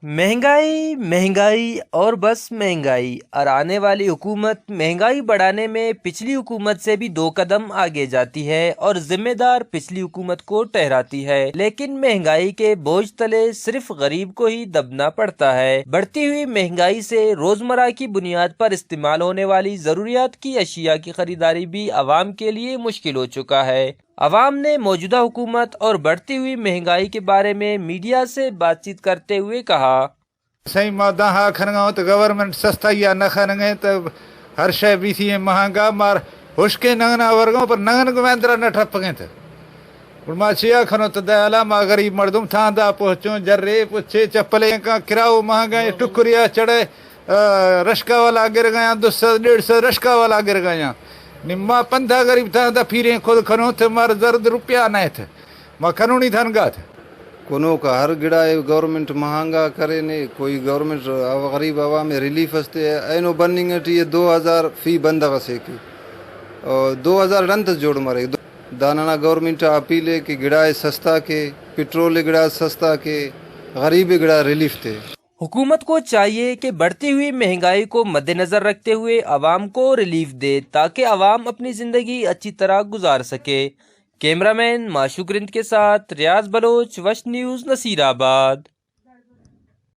महंगाई महंगाई और बस महंगाई और आने वाली हुकूमत महंगाई बढ़ाने में पिछली हुकूमत से भी 2 कदम आगे जाती है और जिम्मेदार पिछली हुकूमत को ठहराती है। लेकिन महंगाई के बोझ तले सिर्फ गरीब को ही दबना पड़ता है। बढ़ती हुई महंगाई से रोजमर्रा की बुनियाद पर इस्तेमाल होने वाली जरूरियात की अशिया की खरीदारी भी आवाम के लिए मुश्किल हो चुका है। अवाम ने मौजूदा हुकूमत और बढ़ती हुई महंगाई के बारे में मीडिया से बातचीत करते हुए कहा, सही मौदा हा खनगा तो गवर्नमेंट सस्ता या न खनगे तो हर शय भी थी महंगा मार हुशके नंगना वर्गों पर नंगन को मैंद्रा न ठप गए थे उनमा छिया खनो तो दयाला मा गरीब मर्दुम था दा पहुंचो जर्रे पुछे चप्पले का किराओ महंगा टुकरिया चढ़े रश्का वाला गिर गया 200-150 रश्का वाला गिर गया निम्मा पंधा गरीब था दा फिरे खुद खनो थे मार जर्द रुपया नहीं थे मा खनोनी धनगा थे कोनो का हर गिड़ा गवर्नमेंट महंगा करे ने कोई गवर्नमेंट गरीब आवाम रिलीफ हस्ते एनो बनिंग ये 2000 फी बंदा वसे की और 2000 रंत जोड़ मारे दाना गवर्नमेंट अपील है कि गिड़ा सस्ता के पेट्रोल गिड़ा सस्ता के गरीब गिड़ा रिलीफ थे। हुकूमत को चाहिए कि बढ़ती हुई महंगाई को मद्देनजर रखते हुए आवाम को रिलीफ दे ताकि आवाम अपनी जिंदगी अच्छी तरह गुजार सके। कैमरामैन माशूक रिंद के साथ रियाज बलोच, वश न्यूज़, नसीराबाद।